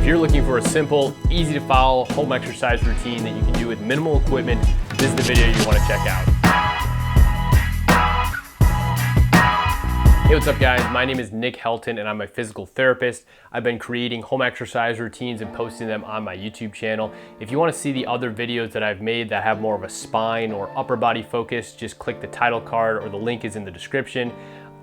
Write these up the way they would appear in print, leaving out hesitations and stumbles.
If you're looking for a simple, easy to follow home exercise routine that you can do with minimal equipment, this is the video you want to check out. Hey, what's up guys? My name is Nick Helton and I'm a physical therapist. I've been creating home exercise routines and posting them on my YouTube channel. If you want to see the other videos that I've made that have more of a spine or upper body focus, just click the title card or the link is in the description.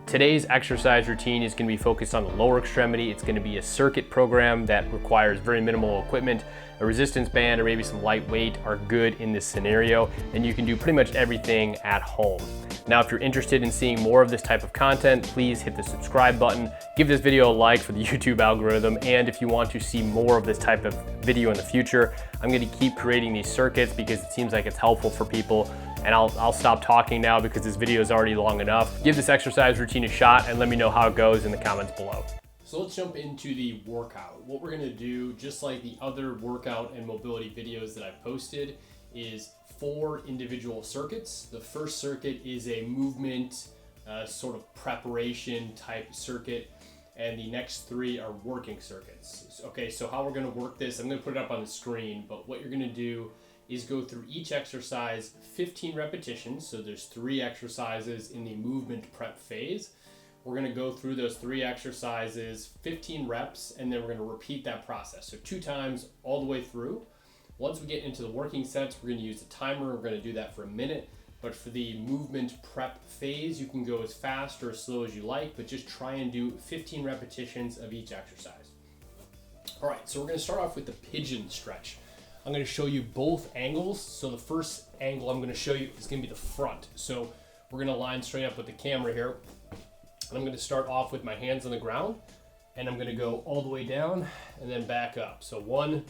Today's exercise routine is going to be focused on the lower extremity. It's going to be a circuit program that requires very minimal equipment. A resistance band or maybe some light weight are good in this scenario, and you can do pretty much everything at home. Now, if you're interested in seeing more of this type of content, please hit the subscribe button, give this video a like for the YouTube algorithm, and if you want to see more of this type of video in the future, I'm going to keep creating these circuits because it seems like it's helpful for people. And I'll stop talking now because this video is already long enough. Give this exercise routine a shot and let me know how it goes in the comments below. So let's jump into the workout. What we're gonna do, just like the other workout and mobility videos that I've posted, is 4 individual circuits. The first circuit is a movement sort of preparation type circuit, and the next 3 are working circuits. Okay, so how we're gonna work this, I'm gonna put it up on the screen, but what you're gonna do is go through each exercise 15 repetitions. So there's 3 exercises in the movement prep phase. We're gonna go through those 3 exercises, 15 reps, and then we're gonna repeat that process. So 2 times all the way through. Once we get into the working sets, we're gonna use a timer. We're gonna do that for a minute. But for the movement prep phase, you can go as fast or as slow as you like, but just try and do 15 repetitions of each exercise. All right, so we're gonna start off with the pigeon stretch. I'm going to show you both angles. So the first angle I'm going to show you is going to be the front. So we're going to line straight up with the camera here. And I'm going to start off with my hands on the ground, and I'm going to go all the way down and then back up. So 1,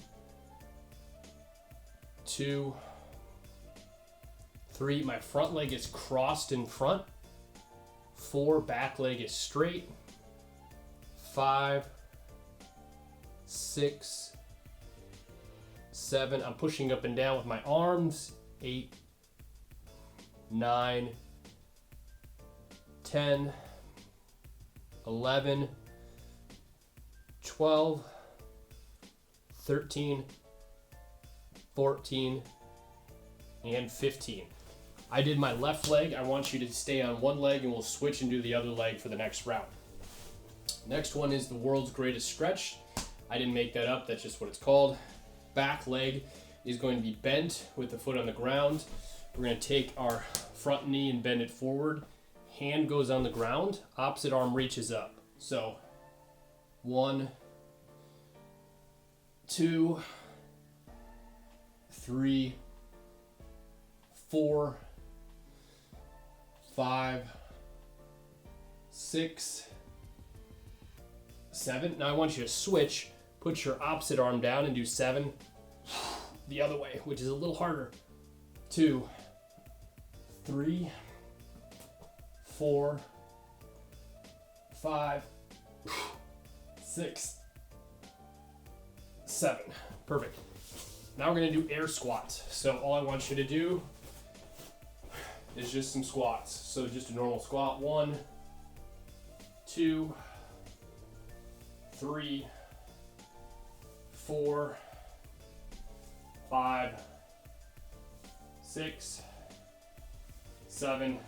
2, 3. My front leg is crossed in front. 4, back leg is straight. 5, 6, 7, I'm pushing up and down with my arms. 8, 9, 10, 11, 12, 13, 14, and 15. I did my left leg. I want you to stay on one leg and we'll switch and do the other leg for the next round. Next one is the world's greatest stretch. I didn't make that up, that's just what it's called. Back leg is going to be bent with the foot on the ground. We're going to take our front knee and bend it forward. Hand goes on the ground, opposite arm reaches up. So 1, 2, 3, 4, 5, 6, 7. Now I want you to switch. Put your opposite arm down and do 7 the other way, which is a little harder. 2, 3, 4, 5, 6, 7. Perfect. Now we're going to do air squats. So all I want you to do is just some squats. So just a normal squat. 1, 2, 3, 4, 5, 6, 7,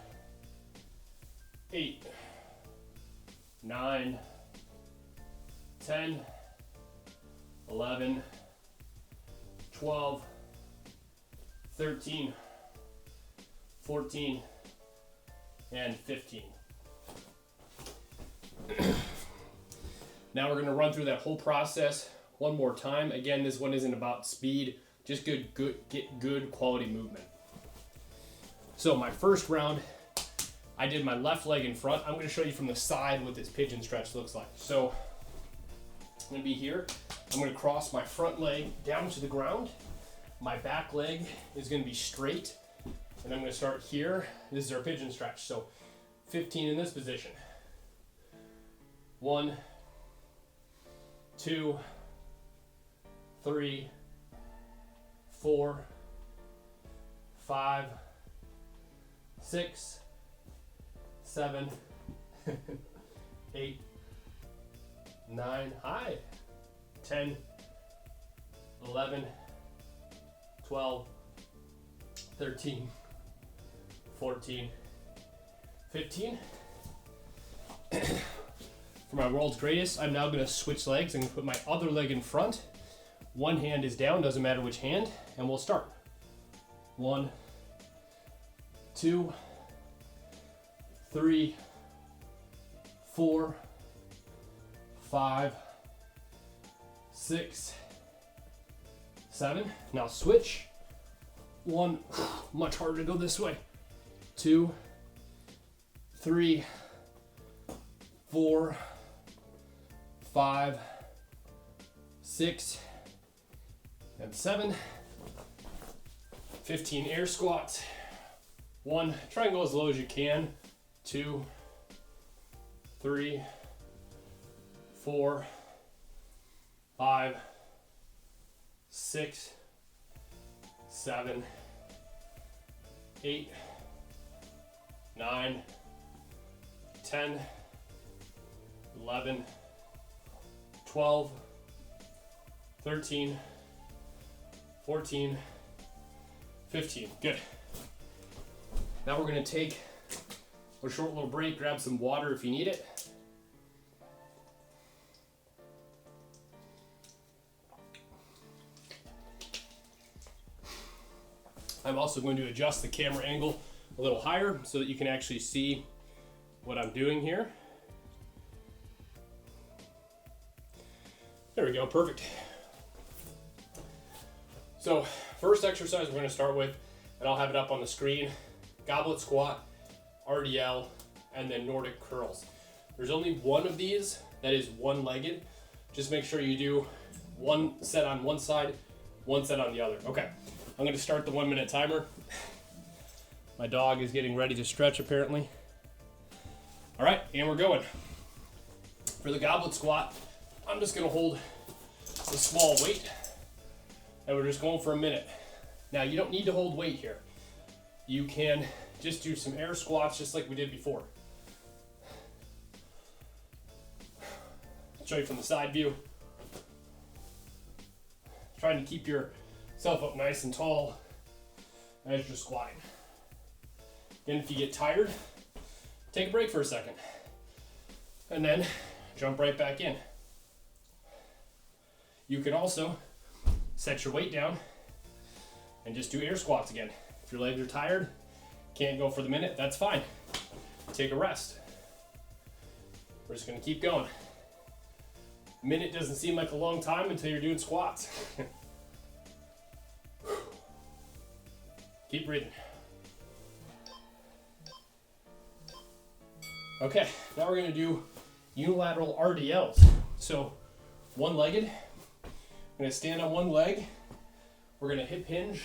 8, 9, 10, 11, 12, 13, 14, and 15. Now we're going to run through that whole process one more time. Again, this one isn't about speed, just get good quality movement. So my first round, I did my left leg in front. I'm going to show you from the side what this pigeon stretch looks like. So I'm going to be here. I'm going to cross my front leg down to the ground. My back leg is going to be straight, and I'm going to start here. This is our pigeon stretch. So 15 in this position. 1, 2, 3, 4, 5, 6, 7, 8, 9, 10, 11, 12, 13, 14, 15. For my world's greatest, I'm now gonna switch legs. I'm gonna put my other leg in front. One hand is down, doesn't matter which hand, and we'll start. 1, 2, 3, 4, 5, 6, 7. Now switch. 1, much harder to go this way. 2, 3, 4, 5, 6, and 7. 15 air squats. 1, try and go as low as you can. 2, 3, 4, 5, 6, 7, 8, 9, 10, 11, 12, 13, 14, 15. Good. Now we're going to take a short little break, grab some water if you need it. I'm also going to adjust the camera angle a little higher so that you can actually see what I'm doing here. There we go, perfect. So first exercise we're going to start with, and I'll have it up on the screen, Goblet Squat, RDL, and then Nordic Curls. There's only one of these that is one-legged. Just make sure you do one set on one side, one set on the other. Okay, I'm going to start the 1 minute timer. My dog is getting ready to stretch apparently. All right, and we're going. For the Goblet Squat, I'm just going to hold a small weight, and we're just going for a minute. Now, you don't need to hold weight here. You can just do some air squats just like we did before. I'll show you from the side view. Trying to keep yourself up nice and tall as you're squatting. And if you get tired, take a break for a second. And then jump right back in. You can also set your weight down and just do air squats again. If your legs are tired, can't go for the minute, that's fine. Take a rest. We're just gonna keep going. Minute doesn't seem like a long time until you're doing squats. Keep breathing. Okay, now we're gonna do unilateral RDLs. So one-legged, I'm gonna stand on one leg. We're gonna hip hinge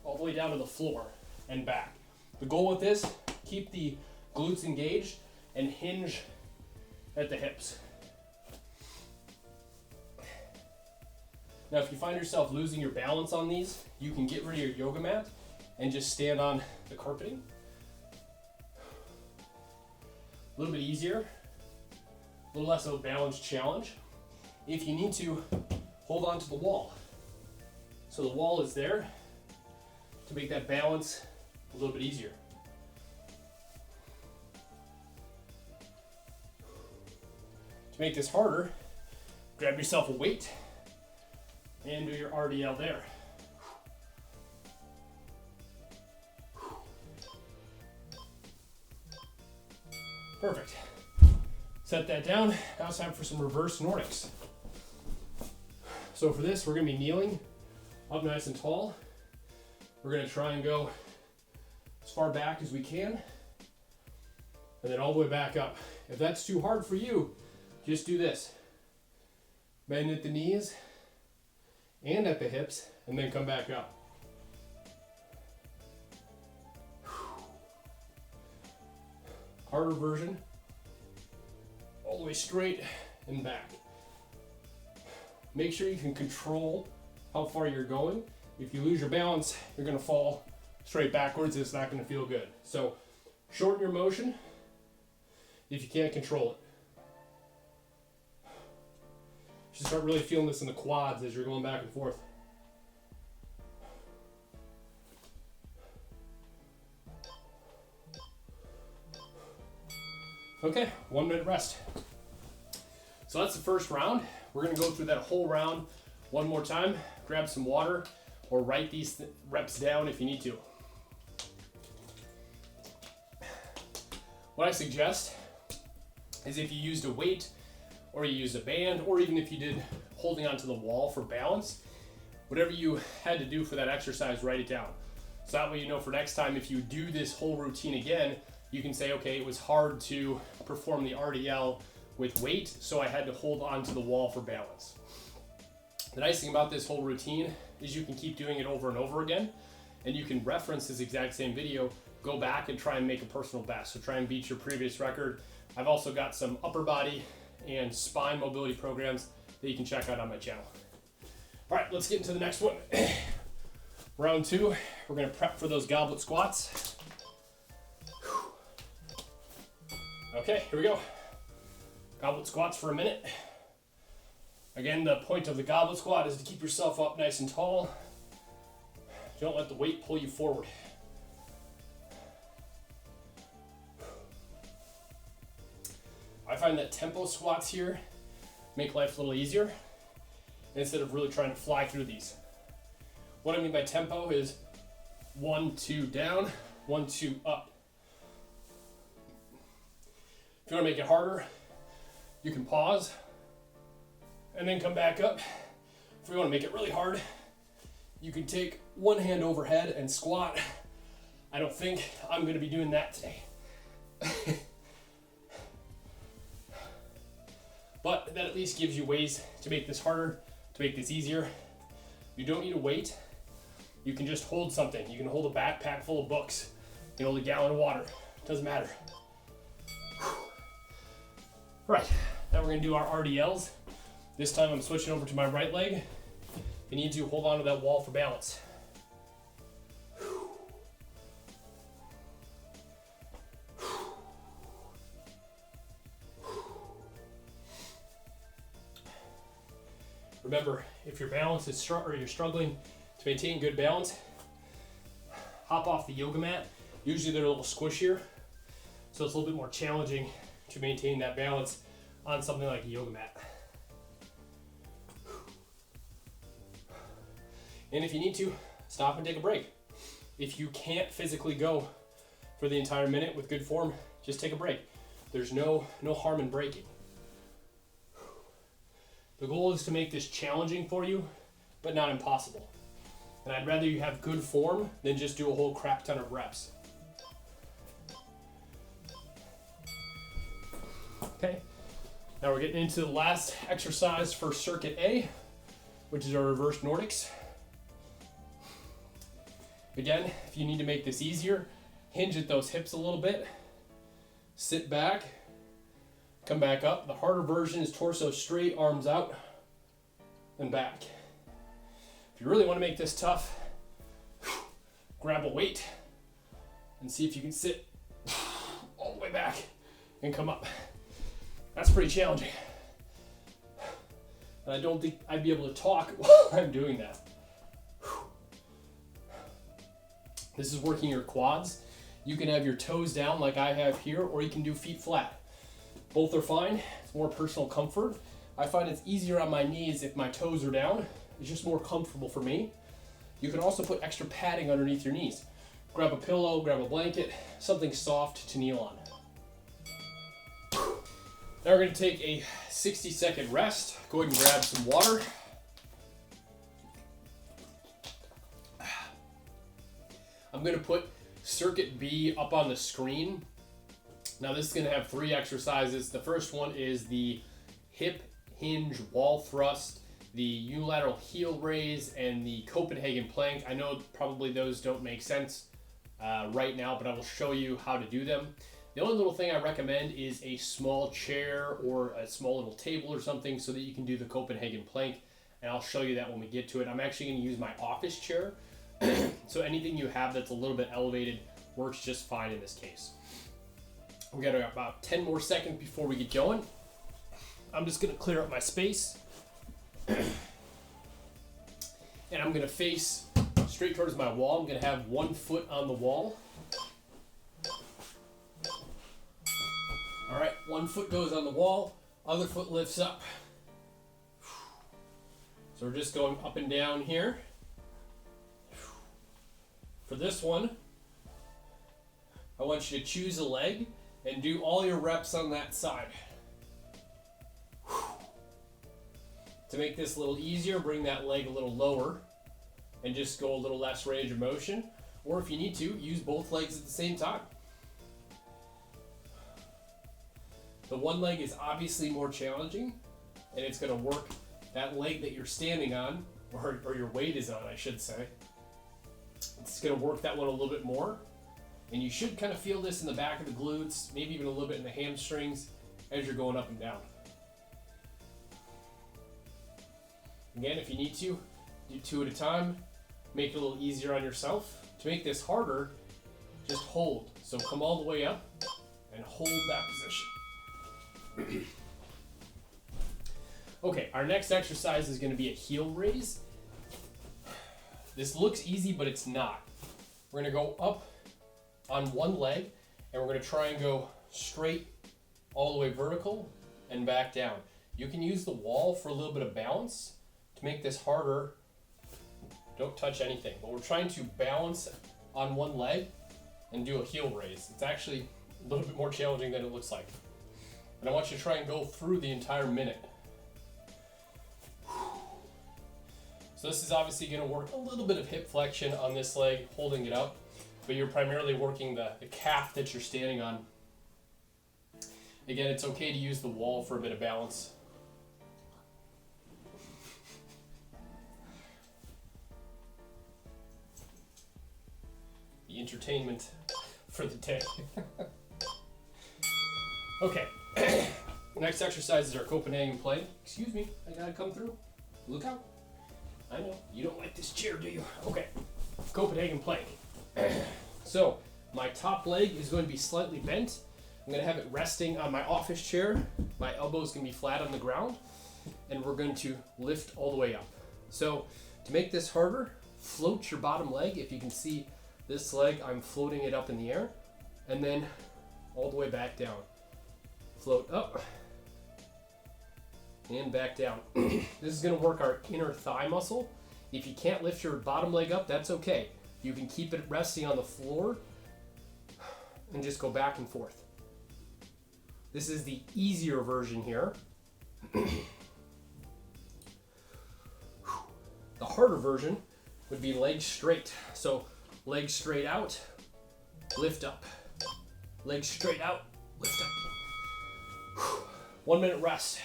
all the way down to the floor and back. The goal with this, keep the glutes engaged and hinge at the hips. Now, if you find yourself losing your balance on these, you can get rid of your yoga mat and just stand on the carpeting. A little bit easier, a little less of a balance challenge. If you need to, hold on to the wall. So the wall is there to make that balance a little bit easier. To make this harder, grab yourself a weight and do your RDL there. Perfect. Set that down. Now it's time for some reverse Nordics. So for this, we're gonna be kneeling up nice and tall. We're gonna try and go as far back as we can, and then all the way back up. If that's too hard for you, just do this. Bend at the knees and at the hips, and then come back up. Harder version, all the way straight and back. Make sure you can control how far you're going. If you lose your balance, you're gonna fall straight backwards. It's not gonna feel good. So shorten your motion if you can't control it. You should start really feeling this in the quads as you're going back and forth. Okay, 1 minute rest. So that's the first round. We're gonna go through that whole round one more time. Grab some water or write these reps down if you need to. What I suggest is if you used a weight or you used a band, or even if you did holding onto the wall for balance, whatever you had to do for that exercise, write it down. So that way you know for next time, if you do this whole routine again, you can say, okay, it was hard to perform the RDL with weight, so I had to hold onto the wall for balance. The nice thing about this whole routine is you can keep doing it over and over again, and you can reference this exact same video, go back and try and make a personal best. So try and beat your previous record. I've also got some upper body and spine mobility programs that you can check out on my channel. All right, let's get into the next one. Round 2, we're gonna prep for those goblet squats. Okay, here we go. Goblet squats for a minute. Again, the point of the goblet squat is to keep yourself up nice and tall. Don't let the weight pull you forward. I find that tempo squats here make life a little easier instead of really trying to fly through these. What I mean by tempo is 1, 2 down, 1, 2 up. If you want to make it harder, you can pause and then come back up. If you want to make it really hard, you can take one hand overhead and squat. I don't think I'm going to be doing that today. But that at least gives you ways to make this harder, to make this easier. You don't need a weight. You can just hold something. You can hold a backpack full of books. You can hold a gallon of water. It doesn't matter. Right, now we're gonna do our RDLs. This time I'm switching over to my right leg. You need to hold on to that wall for balance. Remember, if your balance is or you're struggling to maintain good balance, hop off the yoga mat. Usually they're a little squishier, so it's a little bit more challenging to maintain that balance on something like a yoga mat. And if you need to, stop and take a break. If you can't physically go for the entire minute with good form, just take a break. There's no harm in breaking. The goal is to make this challenging for you, but not impossible. And I'd rather you have good form than just do a whole crap ton of reps. Okay, now we're getting into the last exercise for Circuit A, which is our reverse Nordics. Again, if you need to make this easier, hinge at those hips a little bit, sit back, come back up. The harder version is torso straight, arms out, and back. If you really want to make this tough, grab a weight and see if you can sit all the way back and come up. That's pretty challenging. And I don't think I'd be able to talk while I'm doing that. This is working your quads. You can have your toes down like I have here, or you can do feet flat. Both are fine. It's more personal comfort. I find it's easier on my knees if my toes are down. It's just more comfortable for me. You can also put extra padding underneath your knees. Grab a pillow, grab a blanket, something soft to kneel on. Now we're going to take a 60-second rest. Go ahead and grab some water. I'm going to put Circuit B up on the screen. Now this is going to have 3 exercises. The first one is the hip hinge wall thrust, the unilateral heel raise, and the Copenhagen Plank. I know probably those don't make sense right now, but I will show you how to do them. The only little thing I recommend is a small chair or a small little table or something so that you can do the Copenhagen Plank, and I'll show you that when we get to it. I'm actually going to use my office chair, so anything you have that's a little bit elevated works just fine in this case. We got about 10 more seconds before we get going. I'm just going to clear up my space. And I'm gonna face straight towards my wall. I'm gonna have one foot on the wall. All right, one foot goes on the wall, other foot lifts up. So we're just going up and down here. For this one, I want you to choose a leg and do all your reps on that side. To make this a little easier, bring that leg a little lower and just go a little less range of motion. Or if you need to, use both legs at the same time. The one leg is obviously more challenging, and it's going to work that leg that you're standing on, or your weight is on, I should say. It's going to work that one a little bit more. And you should kind of feel this in the back of the glutes, maybe even a little bit in the hamstrings as you're going up and down. Again, if you need to, do 2 at a time. Make it a little easier on yourself. To make this harder, just hold. So come all the way up and hold that position. Okay, our next exercise is going to be a heel raise. This looks easy, but it's not. We're going to go up on one leg, and we're going to try and go straight all the way vertical and back down. You can use the wall for a little bit of balance. To make this harder, don't touch anything, but we're trying to balance on one leg and do a heel raise. It's actually a little bit more challenging than it looks like. And I want you to try and go through the entire minute. So this is obviously going to work a little bit of hip flexion on this leg, holding it up, but you're primarily working the calf that you're standing on. Again, it's okay to use the wall for a bit of balance. The entertainment for the day. Okay, next exercise is our Copenhagen Plank. Excuse me, I gotta come through. Look out. I know, you don't like this chair, do you? Okay, Copenhagen Plank. So, my top leg is going to be slightly bent. I'm going to have it resting on my office chair. My elbow's going to be flat on the ground. And we're going to lift all the way up. So, to make this harder, float your bottom leg. If you can see this leg, I'm floating it up in the air. And then all the way back down. Float up. And back down. This is going to work our inner thigh muscle. If you can't lift your bottom leg up, that's okay. You can keep it resting on the floor and just go back and forth. This is the easier version here. The harder version would be legs straight. So legs straight out, lift up. Legs straight out, lift up. 1 minute rest.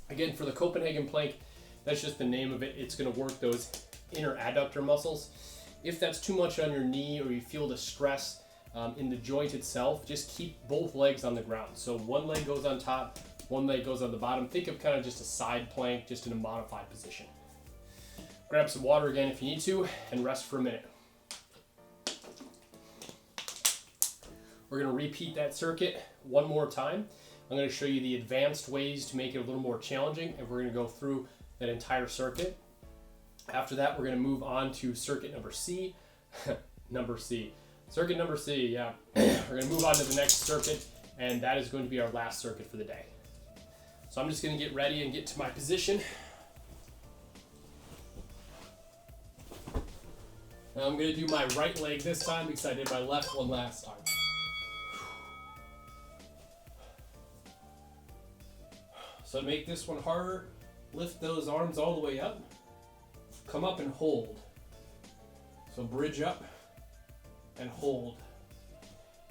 Again, for the Copenhagen Plank, that's just the name of it. It's going to work those inner adductor muscles. If that's too much on your knee or you feel the stress in the joint itself, just keep both legs on the ground. So one leg goes on top, one leg goes on the bottom. Think of kind of just a side plank, just in a modified position. Grab some water again if you need to, and rest for a minute. We're going to repeat that circuit one more time. I'm going to show you the advanced ways to make it a little more challenging, and we're going to go through that entire circuit. After that, we're going to move on to circuit number C. Circuit number C, yeah. We're going to move on to the next circuit, and that is going to be our last circuit for the day. So I'm just going to get ready and get to my position. Now I'm going to do my right leg this time because I did my left one last time. So to make this one harder, lift those arms all the way up. Come up and hold. So bridge up and hold.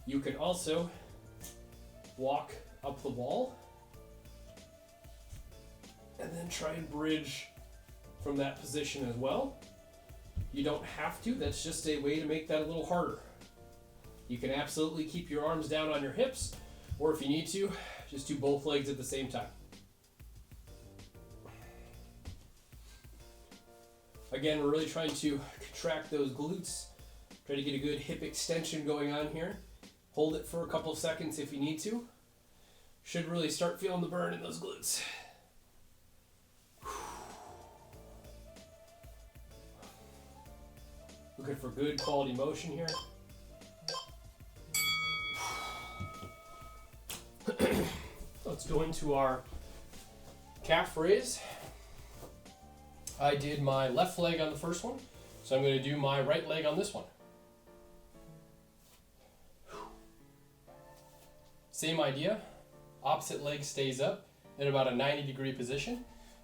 You can also walk up the wall and then try and bridge from that position as well. You don't have to, that's just a way to make that a little harder. You can absolutely keep your arms down on your hips, or if you need to, just do both legs at the same time. Again, we're really trying to contract those glutes. Try to get a good hip extension going on here. Hold it for a couple of seconds if you need to. Should really start feeling the burn in those glutes. Looking for good quality motion here. Let's go into our calf raise. I did my left leg on the first one, so I'm going to do my right leg on this one. Same idea, opposite leg stays up in about a 90-degree position.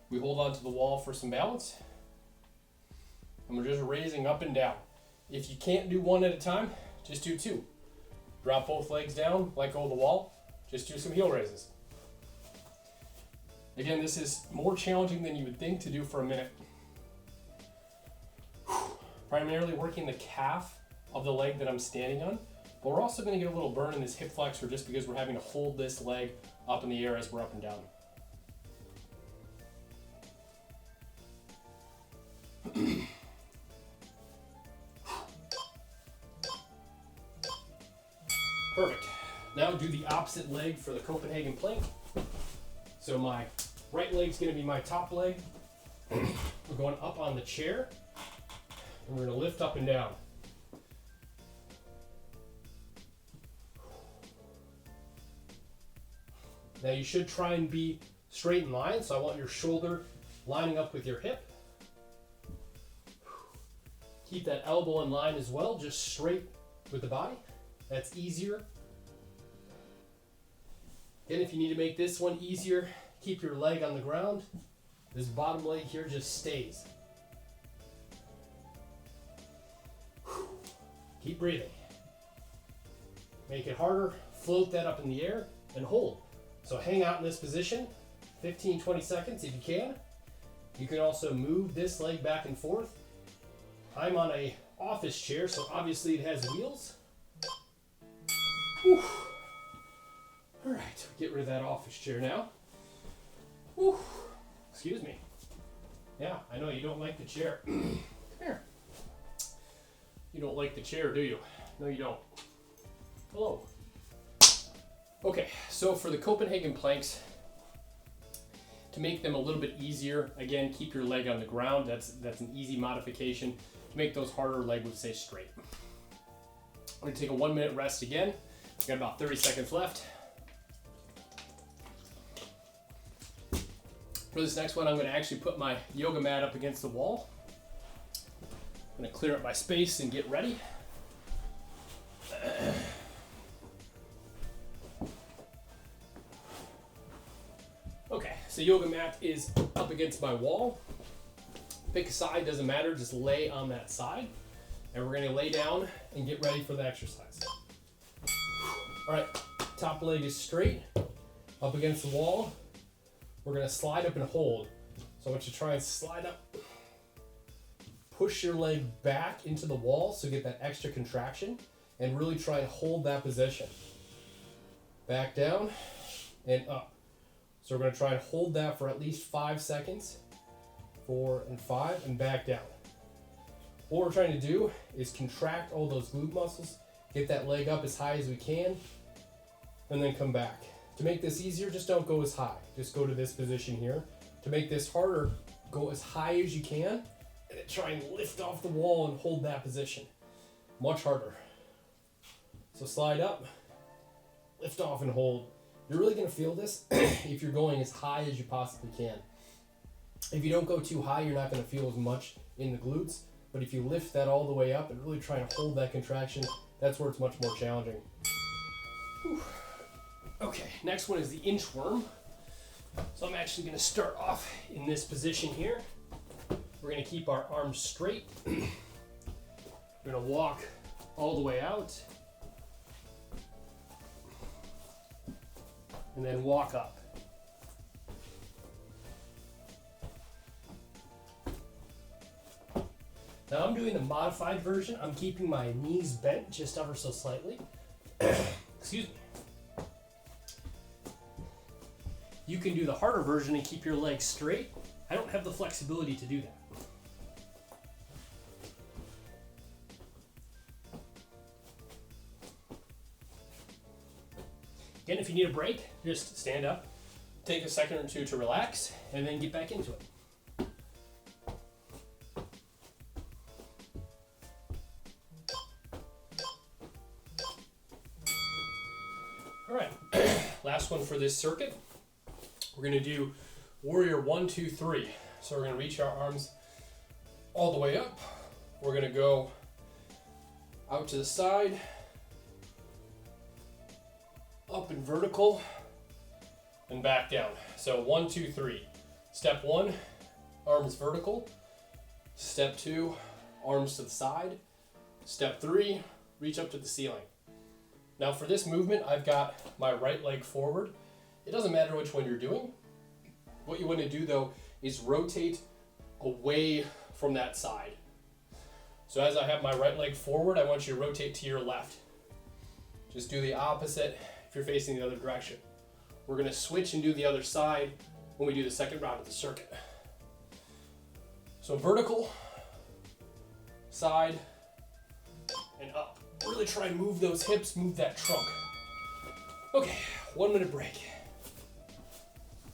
We hold onto the wall for some balance. And we're just raising up and down. If you can't do one at a time, just do two. Drop both legs down, let go of the wall, just do some heel raises. Again, this is more challenging than you would think to do for a minute. Primarily working the calf of the leg that I'm standing on, but we're also going to get a little burn in this hip flexor just because we're having to hold this leg up in the air as we're up and down. Perfect. Now do the opposite leg for the Copenhagen Plank. So my right leg's going to be my top leg. We're going up on the chair, and we're going to lift up and down. Now you should try and be straight in line, so I want your shoulder lining up with your hip. Keep that elbow in line as well, just straight with the body. That's easier. Again, if you need to make this one easier, keep your leg on the ground. This bottom leg here just stays. Keep breathing. Make it harder, float that up in the air, and hold. So hang out in this position, 15-20 seconds if you can. You can also move this leg back and forth. I'm on a office chair, so obviously it has wheels. Whew. All right, get rid of that office chair now. Whew. Excuse me. Yeah, I know you don't like the chair. Come here. You don't like the chair, do you? No, you don't. Hello. Okay, so for the Copenhagen Planks, to make them a little bit easier, again, keep your leg on the ground. That's an easy modification. To make those harder, leg would stay straight. I'm gonna take a 1 minute rest again. We've got about 30 seconds left. For this next one, I'm gonna actually put my yoga mat up against the wall. I'm gonna clear up my space and get ready. Okay, so yoga mat is up against my wall. Pick a side, doesn't matter, just lay on that side. And we're gonna lay down and get ready for the exercise. All right, top leg is straight, up against the wall. We're gonna slide up and hold. So I want you to try and slide up. Push your leg back into the wall so get that extra contraction and really try and hold that position. Back down and up. So we're gonna try and hold that for at least 5 seconds. 4 and 5 and back down. What we're trying to do is contract all those glute muscles, get that leg up as high as we can, and then come back. To make this easier, just don't go as high. Just go to this position here. To make this harder, go as high as you can, and then try and lift off the wall and hold that position. Much harder. So slide up, lift off and hold. You're really gonna feel this if you're going as high as you possibly can. If you don't go too high, you're not gonna feel as much in the glutes, but if you lift that all the way up and really try and hold that contraction, that's where it's much more challenging. Whew. Okay, next one is the inchworm. So I'm actually gonna start off in this position here. We're gonna keep our arms straight. We're gonna walk all the way out. And then walk up. Now I'm doing the modified version. I'm keeping my knees bent just ever so slightly. Excuse me. You can do the harder version and keep your legs straight. I don't have the flexibility to do that. Again, if you need a break, just stand up, take a second or two to relax, and then get back into it. last one for this circuit. We're gonna do warrior 1, 2, 3. So we're gonna reach our arms all the way up. We're gonna go out to the side, up and vertical, and back down. So 1, 2, 3. Step 1, arms vertical. Step 2, arms to the side. Step 3, reach up to the ceiling. Now for this movement, I've got my right leg forward. It doesn't matter which one you're doing. What you want to do though is rotate away from that side. So as I have my right leg forward, I want you to rotate to your left. Just do the opposite if you're facing the other direction. We're going to switch and do the other side when we do the second round of the circuit. So vertical, side, and up. Really try and move those hips, move that trunk. Okay, 1 minute break.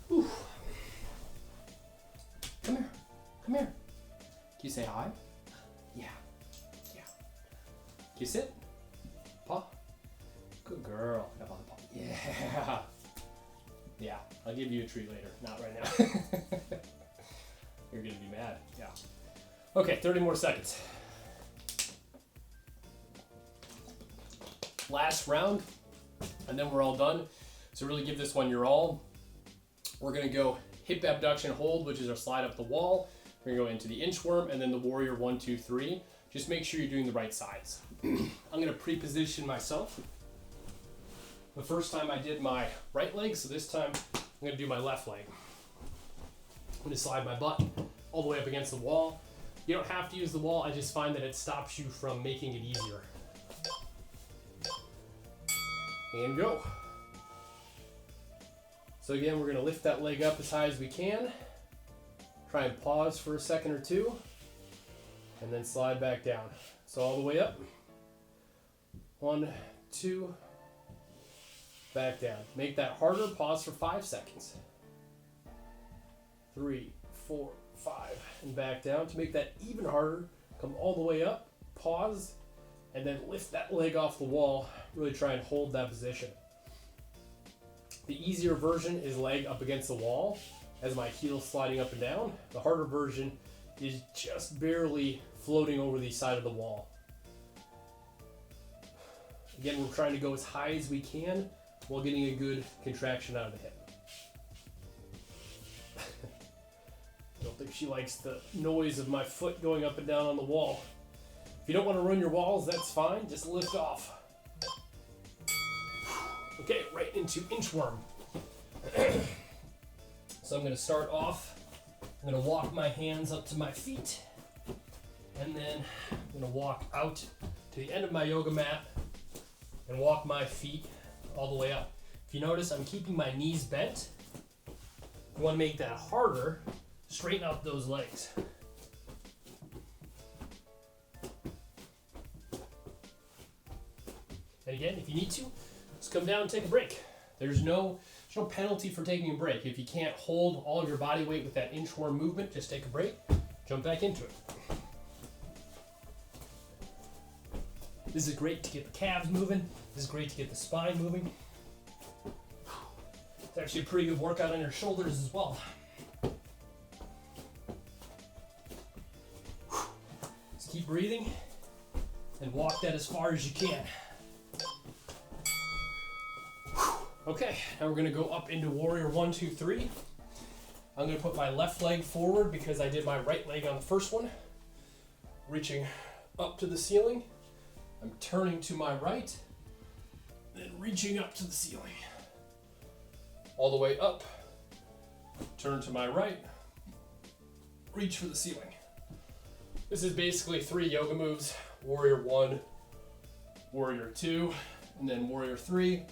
Whew. Come here, come here. Can you say hi? Yeah, yeah. Can you sit? Paw? Good girl. Got on the paw. Yeah. Yeah, I'll give you a treat later. Not right now. You're gonna be mad. Yeah. Okay, 30 more seconds. Last round, and then we're all done. So really give this one your all. We're gonna go hip abduction hold, which is our slide up the wall. We're gonna go into the inchworm and then the warrior 1, 2, 3. Just make sure you're doing the right sides. I'm gonna pre-position myself. The first time I did my right leg, so this time I'm gonna do my left leg. I'm gonna slide my butt all the way up against the wall. You don't have to use the wall, I just find that it stops you from making it easier. And go. So again, we're gonna lift that leg up as high as we can. Try and pause for a second or two, and then slide back down. So all the way up. 1, 2, back down. Make that harder, pause for 5 seconds. 3, 4, 5, and back down. To make that even harder, come all the way up, pause, and then lift that leg off the wall. Really try and hold that position. The easier version is leg up against the wall as my heel's sliding up and down. The harder version is just barely floating over the side of the wall. Again, we're trying to go as high as we can while getting a good contraction out of the hip. I don't think she likes the noise of my foot going up and down on the wall. If you don't want to ruin your walls, that's fine. Just lift off. Okay, right into inchworm. So I'm going to start off. I'm going to walk my hands up to my feet. And then I'm going to walk out to the end of my yoga mat and walk my feet all the way up. If you notice, I'm keeping my knees bent. You want to make that harder. Straighten out those legs. And again, if you need to, just come down and take a break. There's no penalty for taking a break. If you can't hold all of your body weight with that inchworm movement, just take a break, jump back into it. This is great to get the calves moving. This is great to get the spine moving. It's actually a pretty good workout on your shoulders as well. Just keep breathing and walk that as far as you can. Okay, now we're gonna go up into warrior 1, 2, 3. I'm gonna put my left leg forward because I did my right leg on the first one. Reaching up to the ceiling. I'm turning to my right, then reaching up to the ceiling. All the way up, turn to my right, reach for the ceiling. This is basically 3 yoga moves, warrior 1, warrior 2, and then warrior 3.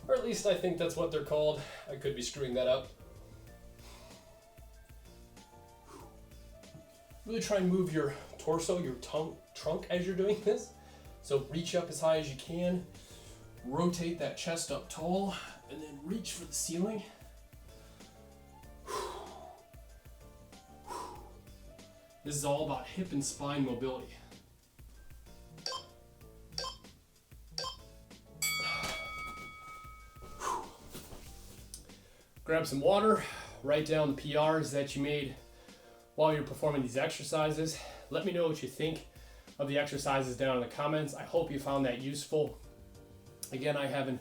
Or at least I think that's what they're called. I could be screwing that up. Really try and move your torso, your trunk as you're doing this. So reach up as high as you can, rotate that chest up tall, and then reach for the ceiling. This is all about hip and spine mobility. grab some water, write down the PRs that you made while you're performing these exercises. Let me know what you think of the exercises down in the comments. I hope you found that useful. Again, I have an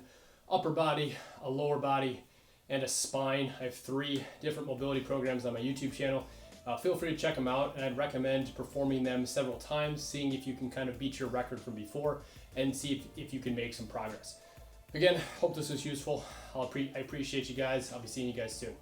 upper body, a lower body, and a spine. I have 3 different mobility programs on my YouTube channel. Feel free to check them out, and I'd recommend performing them several times, seeing if you can kind of beat your record from before and see if you can make some progress. Again, hope this was useful. I appreciate you guys. I'll be seeing you guys soon.